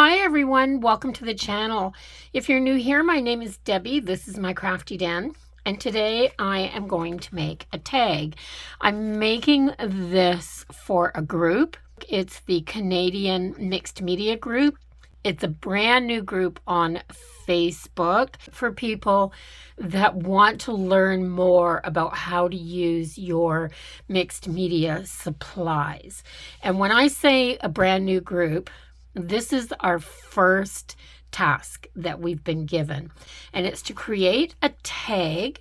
Hi everyone, welcome to the channel. If you're new here, my name is Debbie. This is my Crafty Den, and today I am going to make a tag. I'm making this for a group. It's the Canadian Mixed Media Group. It's a brand new group on Facebook for people that want to learn more about how to use your mixed media supplies. And when I say a brand new group, this is our first task that we've been given, and it's to create a tag.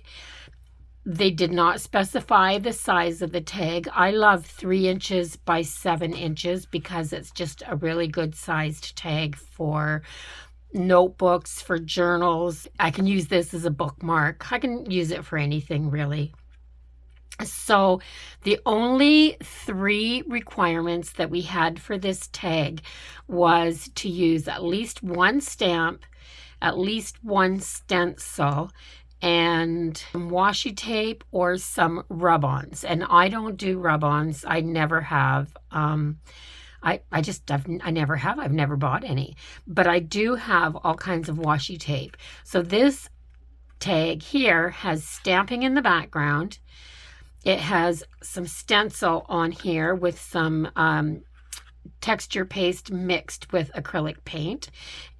They did not specify the size of the tag. I love 3 inches by 7 inches because it's just a really good sized tag for notebooks, for journals. I can use this as a bookmark. I can use it for anything really. So the only 3 requirements that we had for this tag was to use at least 1 stamp, at least 1 stencil, and some washi tape or some rub-ons. And I don't do rub-ons. I never have. I never have. I've never bought any. But I do have all kinds of washi tape. So this tag here has stamping in the background. It has some stencil on here with some texture paste mixed with acrylic paint.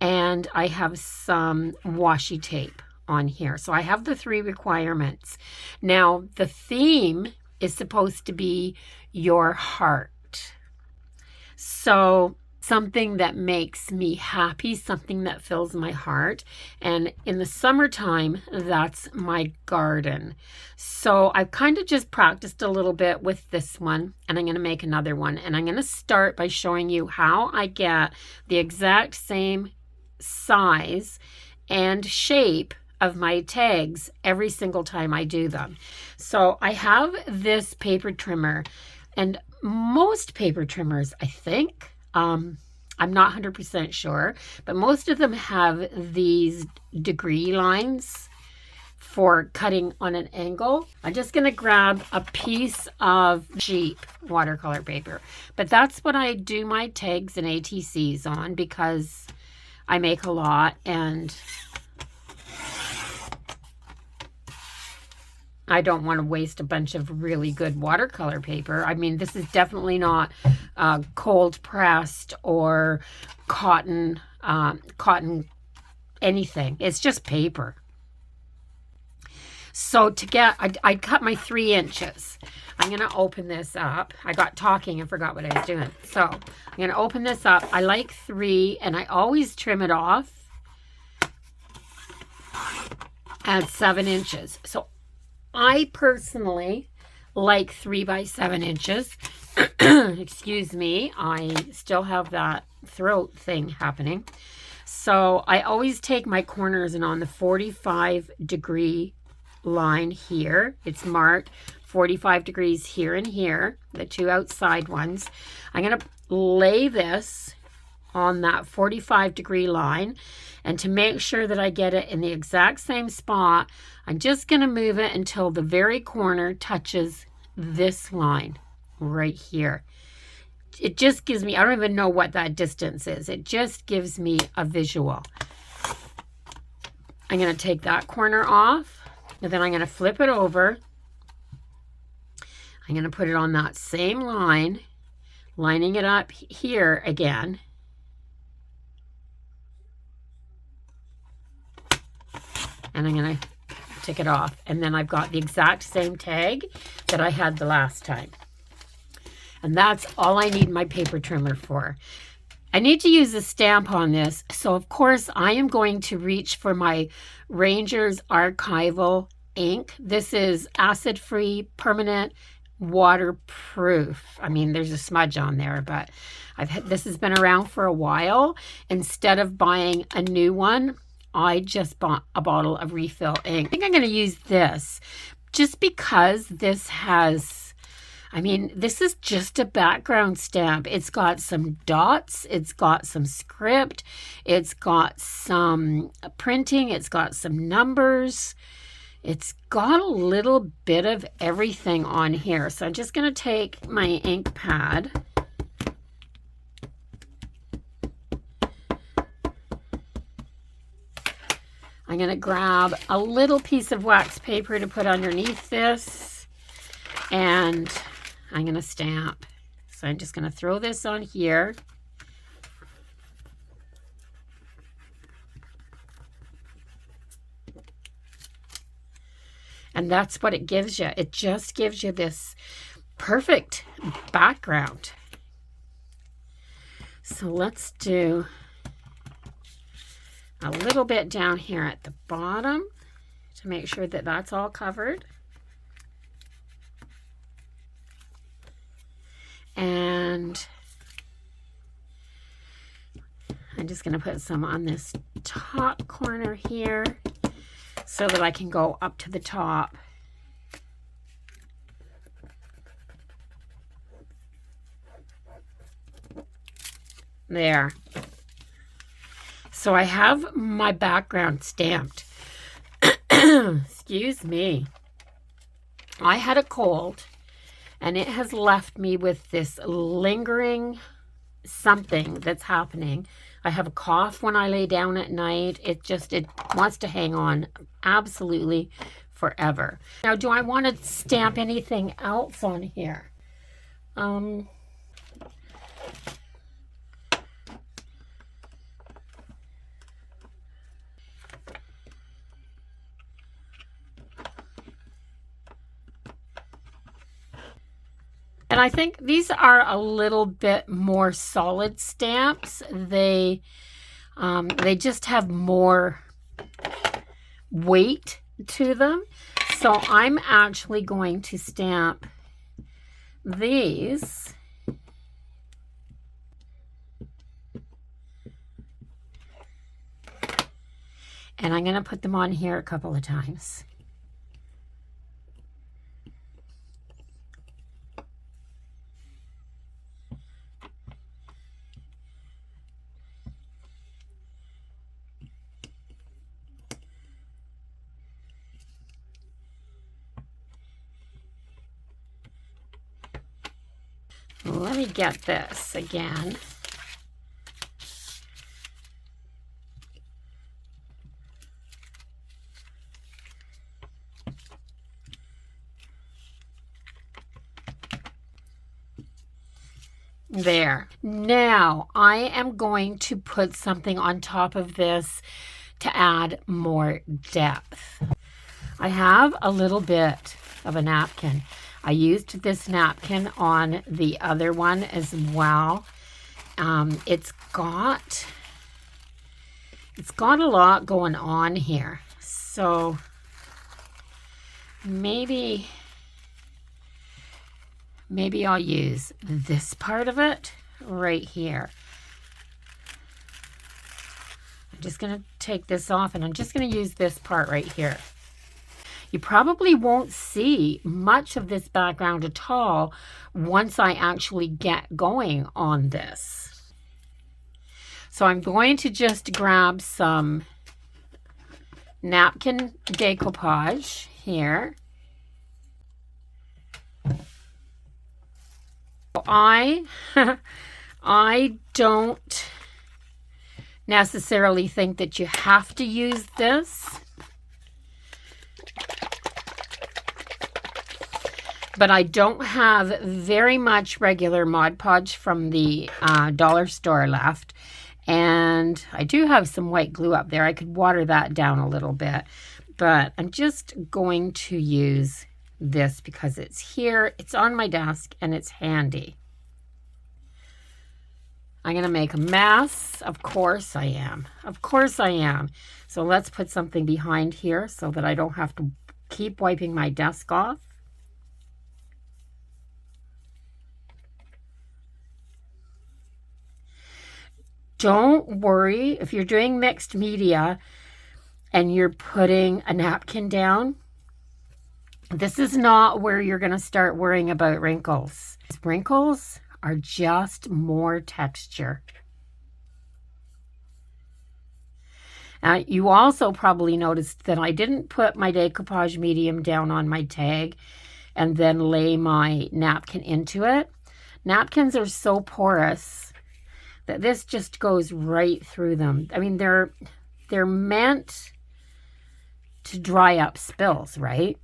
And I have some washi tape on here. So I have the 3 requirements. Now, the theme is supposed to be your heart. So something that makes me happy, something that fills my heart. And in the summertime, that's my garden. So I've kind of just practiced a little bit with this one, and I'm going to make another one. And I'm going to start by showing you how I get the exact same size and shape of my tags every single time I do them. So I have this paper trimmer, and most paper trimmers, I think, I'm not 100% sure, but most of them have these degree lines for cutting on an angle. I'm just going to grab a piece of cheap watercolor paper, but that's what I do my tags and ATCs on because I make a lot and I don't want to waste a bunch of really good watercolor paper. I mean, this is definitely not cold pressed or cotton anything. It's just paper. So to get, I cut my 3 inches. I'm going to open this up. I got talking and forgot what I was doing. So I'm going to open this up. I like 3, and I always trim it off at 7 inches. So I personally like 3 by 7 inches. Excuse me, I still have that throat thing happening. So I always take my corners, and on the 45-degree line here, it's marked 45 degrees here and here, the 2 outside ones. I'm going to lay this on that 45-degree line, and to make sure that I get it in the exact same spot, I'm just going to move it until the very corner touches this line right here. It just gives me, I don't even know what that distance is. It just gives me a visual. I'm going to take that corner off, and then I'm going to flip it over. I'm going to put it on that same line, lining it up here again. And I'm going to take it off. And then I've got the exact same tag that I had the last time. And that's all I need my paper trimmer for. I need to use a stamp on this. So of course I am going to reach for my Ranger's Archival ink. This is acid-free, permanent, waterproof. I mean, there's a smudge on there, but this has been around for a while. Instead of buying a new one, I just bought a bottle of refill ink. I think I'm going to use this just because this has, I mean, this is just a background stamp. It's got some dots. It's got some script. It's got some printing. It's got some numbers. It's got a little bit of everything on here. So I'm just going to take my ink pad I'm going to grab a little piece of wax paper to put underneath this, and I'm going to stamp. So I'm just going to throw this on here. And that's what it gives you. It just gives you this perfect background. So let's do a little bit down here at the bottom to make sure that that's all covered. And I'm just going to put some on this top corner here so that I can go up to the top. There. So I have my background stamped. Excuse me. I had a cold, and it has left me with this lingering something that's happening. I have a cough when I lay down at night. It wants to hang on absolutely forever. Now, do I want to stamp anything else on here? And I think these are a little bit more solid stamps. They just have more weight to them. So I'm actually going to stamp these. And I'm going to put them on here a couple of times. Let me get this again. There. Now I am going to put something on top of this to add more depth. I have a little bit of a napkin. I used this napkin on the other one as well. It's got a lot going on here. So maybe I'll use this part of it right here. I'm just going to take this off, and I'm just going to use this part right here. You probably won't see much of this background at all once I actually get going on this. So I'm going to just grab some napkin decoupage here. I don't necessarily think that you have to use this, but I don't have very much regular Mod Podge from the dollar store left, and I do have some white glue up there. I could water that down a little bit, but I'm just going to use this because it's here, it's on my desk, and it's handy. I'm going to make a mess. Of course I am. Of course I am. So let's put something behind here so that I don't have to keep wiping my desk off. Don't worry if you're doing mixed media and you're putting a napkin down. This is not where you're going to start worrying about wrinkles. Wrinkles are just more texture. You also probably noticed that I didn't put my decoupage medium down on my tag and then lay my napkin into it. Napkins are so porous that this just goes right through them. I mean, they're meant to dry up spills, right?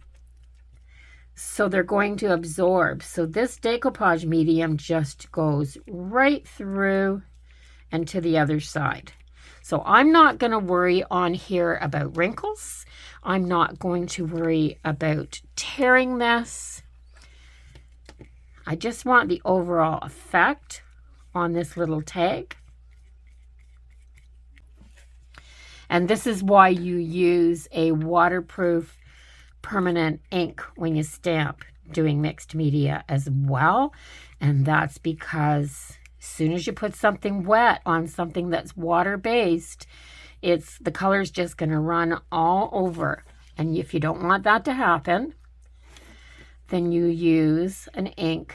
So they're going to absorb. So this decoupage medium just goes right through and to the other side. So I'm not going to worry on here about wrinkles. I'm not going to worry about tearing this. I just want the overall effect on this little tag. And this is why you use a waterproof permanent ink when you stamp doing mixed media as well. And that's because as soon as you put something wet on something that's water-based, the color's just going to run all over. And if you don't want that to happen, then you use an ink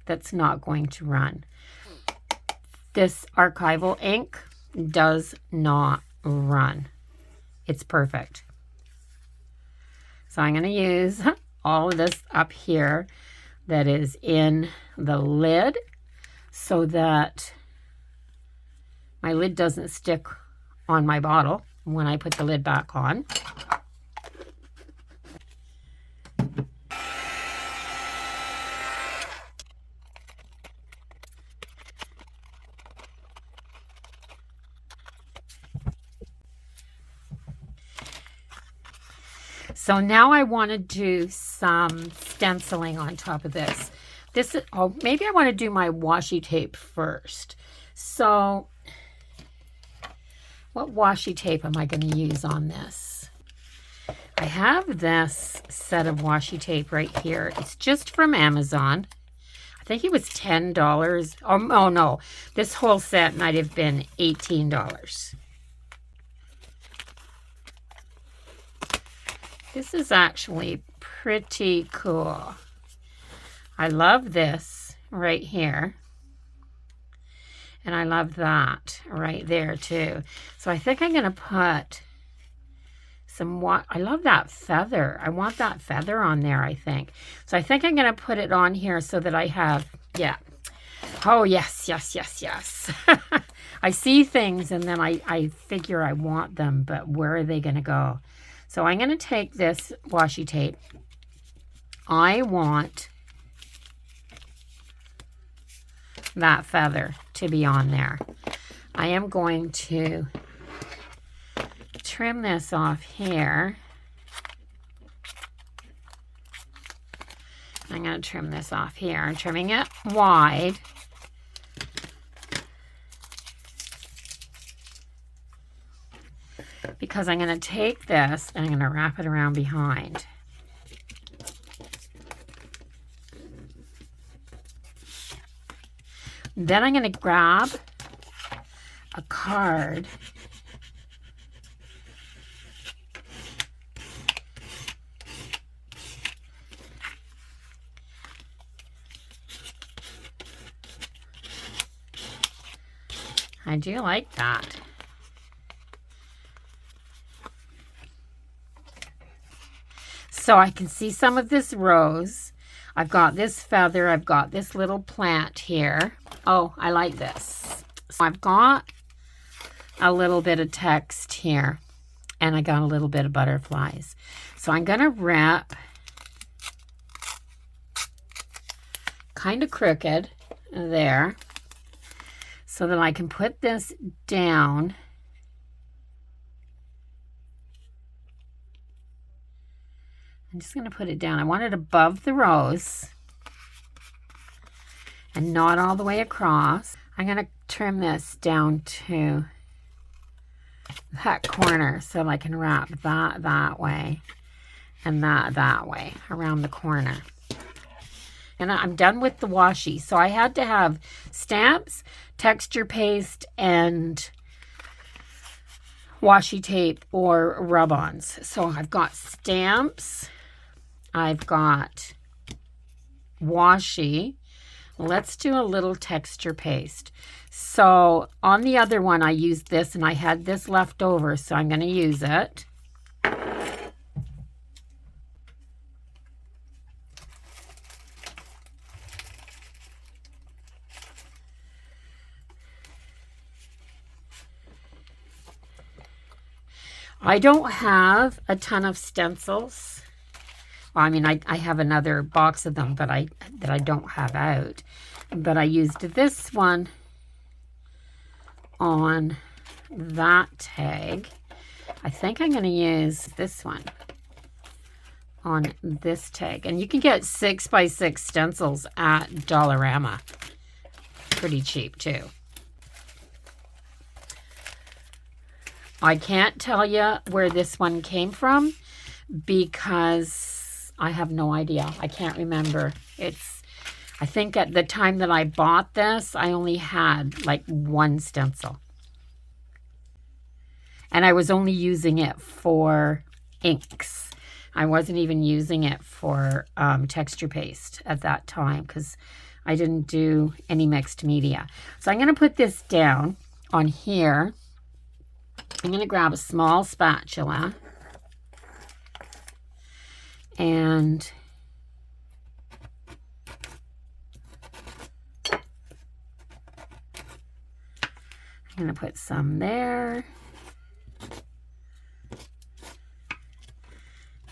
that's not going to run. This archival ink does not run. It's perfect. So I'm going to use all of this up here that is in the lid so that my lid doesn't stick on my bottle when I put the lid back on. So now I want to do some stenciling on top of this. Maybe I want to do my washi tape first. So what washi tape am I going to use on this? I have this set of washi tape right here. It's just from Amazon. I think it was $10. Oh no, this whole set might have been $18. This is actually pretty cool. I love this right here. And I love that right there too. So I think I'm going to put some, I love that feather. I want that feather on there, I think. So I think I'm going to put it on here so that I have, yeah. Oh, yes, yes, yes, yes. I see things and then I figure I want them, but where are they going to go? So I'm going to take this washi tape. I want that feather to be on there. I am going to trim this off here. I'm going to trim this off here. I'm trimming it wide. Because I'm going to take this and I'm going to wrap it around behind. Then I'm going to grab a card I do like that. So I can see some of this rose. I've got this feather. I've got this little plant here. Oh, I like this. So I've got a little bit of text here. And I got a little bit of butterflies. So I'm going to wrap kind of crooked there so that I can put this down. I'm just going to put it down. I want it above the rose and not all the way across. I'm going to trim this down to that corner so I can wrap that way and that way around the corner. And I'm done with the washi. So I had to have stamps, texture paste, and washi tape or rub-ons. So I've got stamps. I've got washi. Let's do a little texture paste. So on the other one, I used this and I had this left over, so I'm going to use it. I don't have a ton of stencils. Well, I mean, I have another box of them that I don't have out. But I used this one on that tag. I think I'm going to use this one on this tag. And you can get 6x6 stencils at Dollarama. Pretty cheap too. I can't tell you where this one came from because I have no idea. I can't remember. I think at the time that I bought this, I only had like one stencil. And I was only using it for inks. I wasn't even using it for texture paste at that time because I didn't do any mixed media. So I'm going to put this down on here. I'm going to grab a small spatula and I'm going to put some there,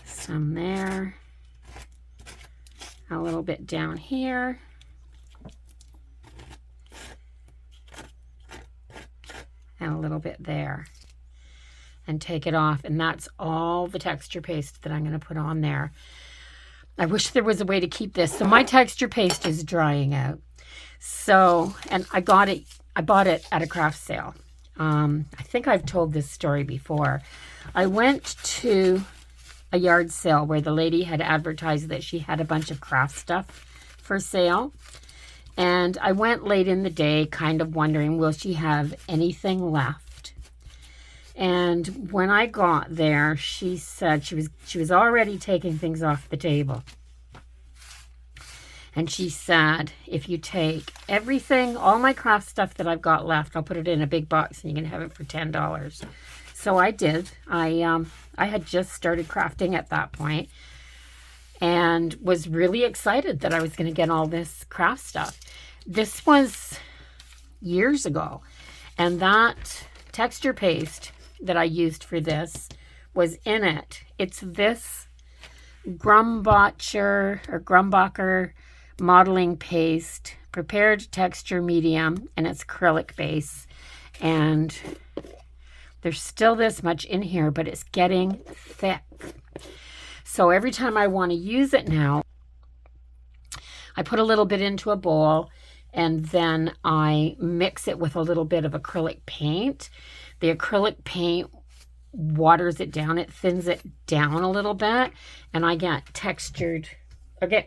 some there, a little bit down here, and a little bit there, and take it off. And that's all the texture paste that I'm going to put on there. I wish there was a way to keep this. So my texture paste is drying out. So, and I bought it at a craft sale. I think I've told this story before. I went to a yard sale where the lady had advertised that she had a bunch of craft stuff for sale. And I went late in the day kind of wondering, will she have anything left? And when I got there, she said she was already taking things off the table. And she said, if you take everything, all my craft stuff that I've got left, I'll put it in a big box and you can have it for $10. So I did. I had just started crafting at that point and was really excited that I was going to get all this craft stuff. This was years ago. And that texture paste that I used for this was in it. It's this Grumbacher modeling paste, prepared texture medium, and it's acrylic base. And there's still this much in here, but it's getting thick. So every time I want to use it now, I put a little bit into a bowl and then I mix it with a little bit of acrylic paint. The acrylic paint waters it down, it thins it down a little bit, and I get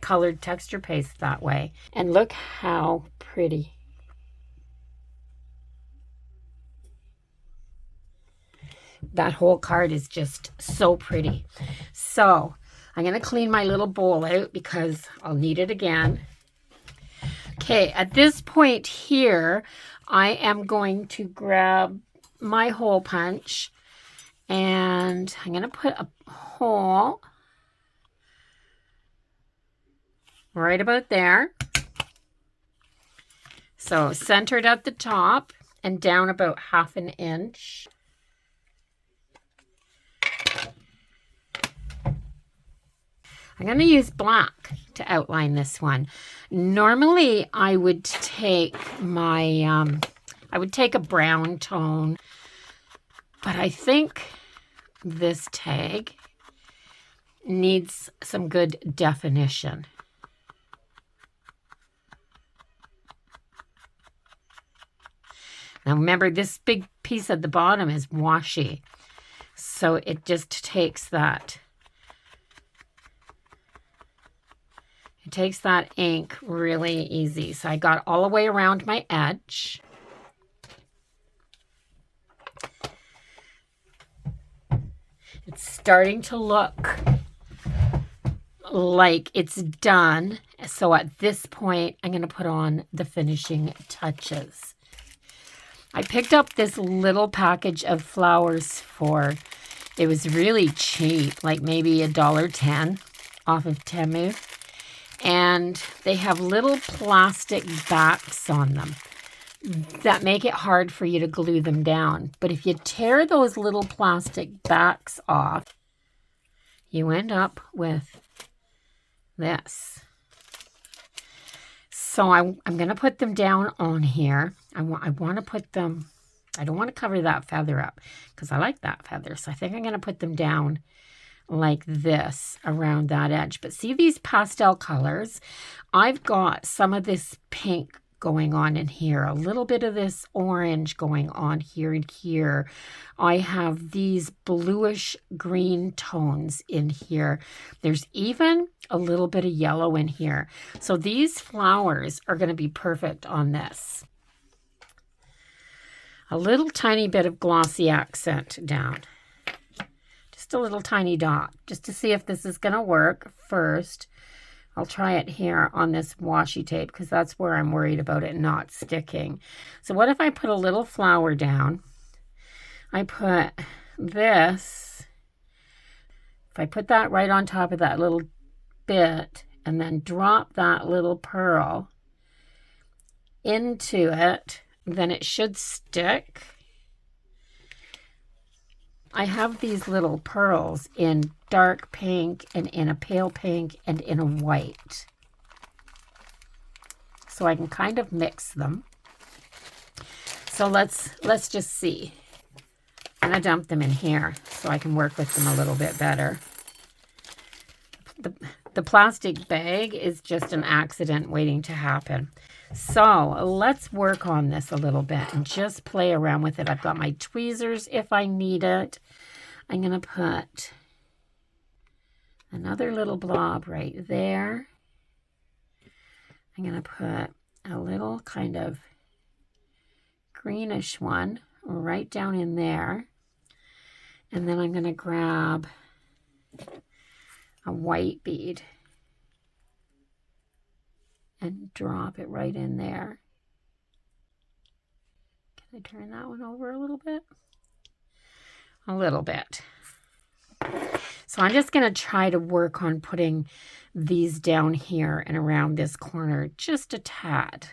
colored texture paste that way. And look how pretty. That whole card is just so pretty. So I'm going to clean my little bowl out because I'll need it again. Okay, at this point here, I am going to grab my hole punch and I'm going to put a hole right about there. So centered at the top and down about 1/2 inch. I'm going to use black to outline this one. Normally I would take my, I would take a brown tone, but I think this tag needs some good definition. Now remember, this big piece at the bottom is washi, so it just takes that. It takes that ink really easy. So I got all the way around my edge. It's starting to look like it's done. So at this point, I'm going to put on the finishing touches. I picked up this little package of flowers it was really cheap, like maybe $1.10 off of Temu. And they have little plastic backs on them. that make it hard for you to glue them down. But if you tear those little plastic backs off, you end up with this. So I'm going to put them down on here. I want to put them, I don't want to cover that feather up because I like that feather. So I think I'm going to put them down like this around that edge. But see these pastel colors? I've got some of this pink going on in here, a little bit of this orange going on here and here. I have these bluish green tones in here. There's even a little bit of yellow in here. So these flowers are going to be perfect on this. A little tiny bit of glossy accent down. Just a little tiny dot, just to see if this is going to work first. I'll try it here on this washi tape because that's where I'm worried about it not sticking. So what if I put a little flower down? I put this, if I put that right on top of that little bit and then drop that little pearl into it, then it should stick. I have these little pearls in dark pink and in a pale pink and in a white. So I can kind of mix them. So let's just see. I'm going to dump them in here so I can work with them a little bit better. The plastic bag is just an accident waiting to happen. So let's work on this a little bit and just play around with it. I've got my tweezers if I need it. I'm going to put another little blob right there. I'm going to put a little kind of greenish one right down in there. And then I'm going to grab a white bead and drop it right in there. Can I turn that one over a little bit? A little bit. So I'm just going to try to work on putting these down here and around this corner just a tad.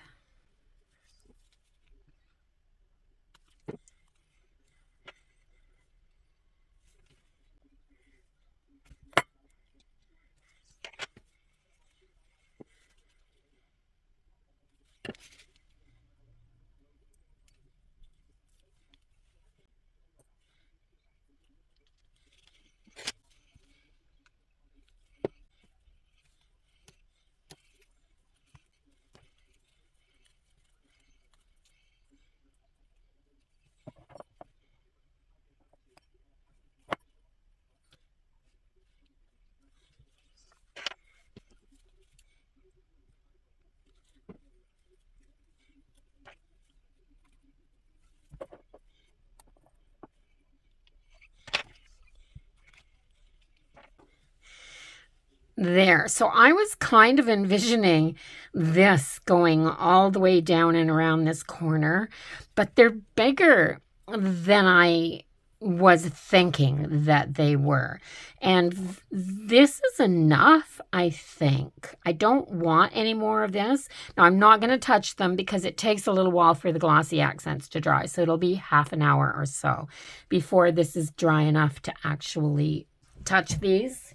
There. So I was kind of envisioning this going all the way down and around this corner, but they're bigger than I was thinking that they were. And this is enough, I think. I don't want any more of this. Now, I'm not going to touch them because it takes a little while for the glossy accents to dry. So it'll be half an hour or so before this is dry enough to actually touch these.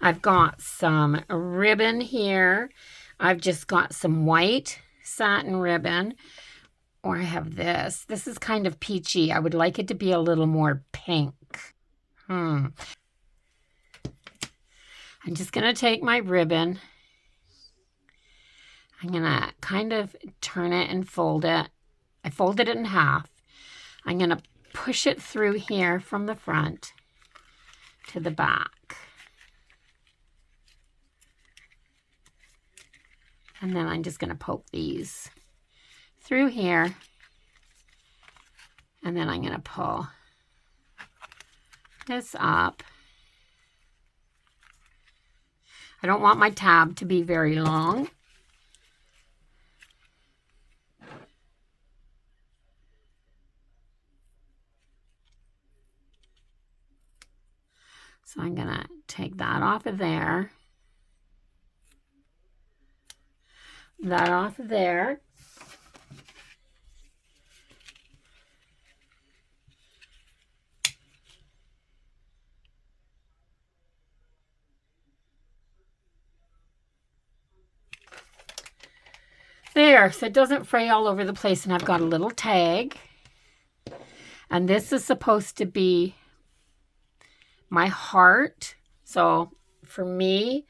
I've got some ribbon here. I've just got some white satin ribbon. Or I have this. This is kind of peachy. I would like it to be a little more pink. I'm just going to take my ribbon. I'm going to kind of turn it and fold it. I folded it in half. I'm going to push it through here from the front to the back. And then I'm just going to poke these through here. And then I'm going to pull this up. I don't want my tab to be very long. So I'm going to take that off of there. That off of there. There, so it doesn't fray all over the place, and I've got a little tag. And this is supposed to be my heart. So for me,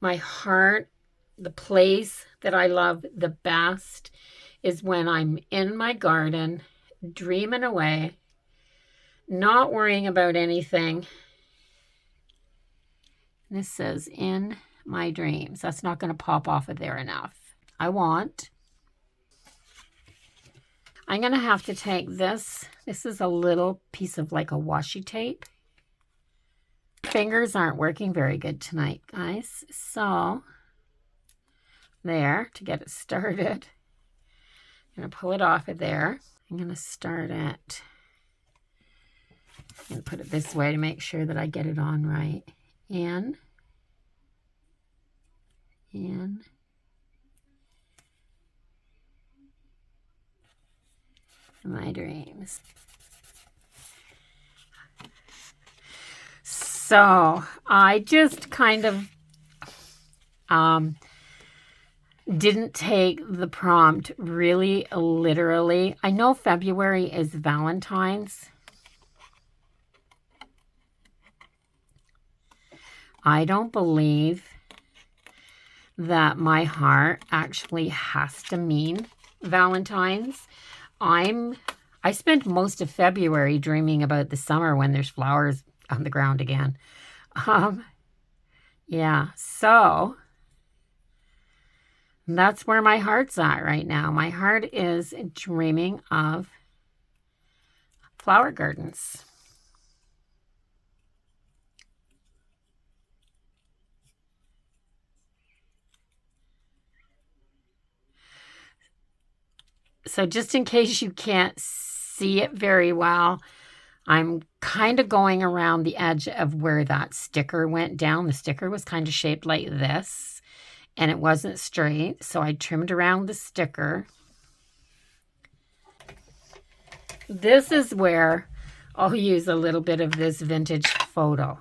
my heart, the place that I love the best is when I'm in my garden, dreaming away, not worrying about anything. This says, in my dreams. That's not going to pop off of there enough. I'm going to have to take this. This is a little piece of like a washi tape. Fingers aren't working very good tonight, guys. So, there, to get it started. I'm going to pull it off of there. I'm going to start it. I'm going to put it this way to make sure that I get it on right. In. My dreams. So I just kind of didn't take the prompt really literally. I know February is Valentine's. I don't believe that my heart actually has to mean Valentine's. I spent most of February dreaming about the summer when there's flowers on the ground again. Yeah, so that's where my heart's at right now. My heart is dreaming of flower gardens. So just in case you can't see it very well, I'm kind of going around the edge of where that sticker went down. The sticker was kind of shaped like this, and it wasn't straight, so I trimmed around the sticker. This is where I'll use a little bit of this vintage photo.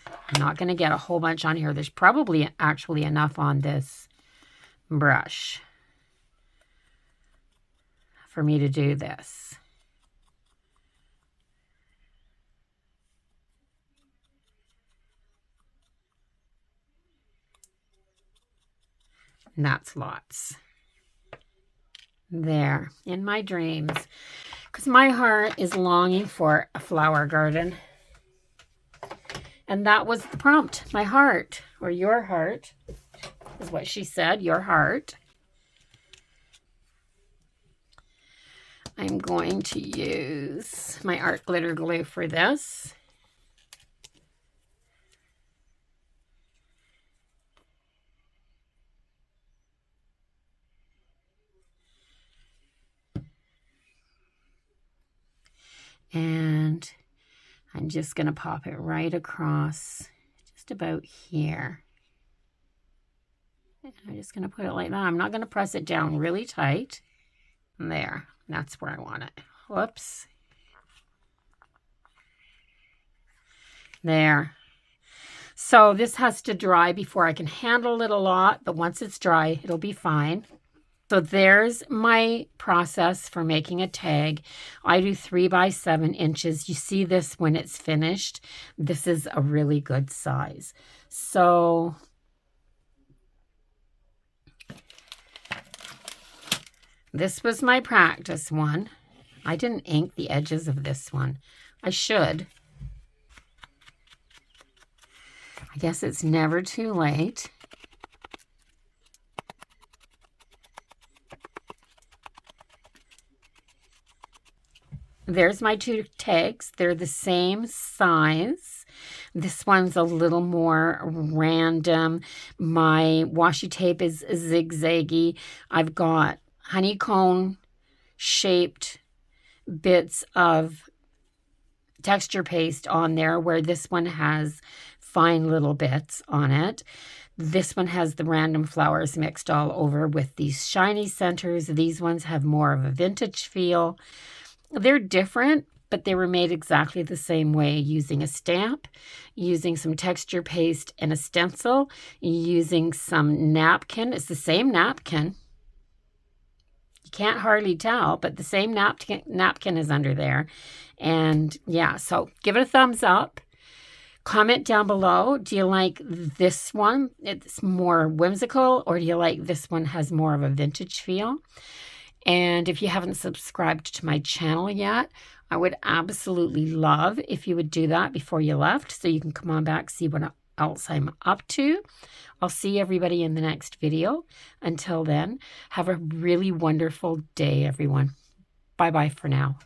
I'm not going to get a whole bunch on here. There's probably actually enough on this brush for me to do this. And that's lots. There, in my dreams. Because my heart is longing for a flower garden. And that was the prompt. My heart, or your heart, is what she said, your heart. I'm going to use my art glitter glue for this. And I'm just going to pop it right across, just about here. And I'm just going to put it like that. I'm not going to press it down really tight. There, that's where I want it. Whoops. There. So this has to dry before I can handle it a lot, but once it's dry, it'll be fine. So there's my process for making a tag. I do 3 by 7 inches. You see this when it's finished. This is a really good size. So this was my practice one. I didn't ink the edges of this one. I should. I guess it's never too late. There's my 2 tags. They're the same size. This one's a little more random. My washi tape is zigzaggy. I've got honeycomb shaped bits of texture paste on there, where this one has fine little bits on it. This one has the random flowers mixed all over with these shiny centers. These ones have more of a vintage feel. They're different, but they were made exactly the same way, using a stamp, using some texture paste and a stencil, using some napkin. It's the same napkin. You can't hardly tell, but the same napkin is under there. And yeah, so give it a thumbs up. Comment down below, do you like this one? It's more whimsical, or do you like this one has more of a vintage feel? And if you haven't subscribed to my channel yet, I would absolutely love if you would do that before you left, so you can come on back, see what else I'm up to. I'll see everybody in the next video. Until then, have a really wonderful day, everyone. Bye-bye for now.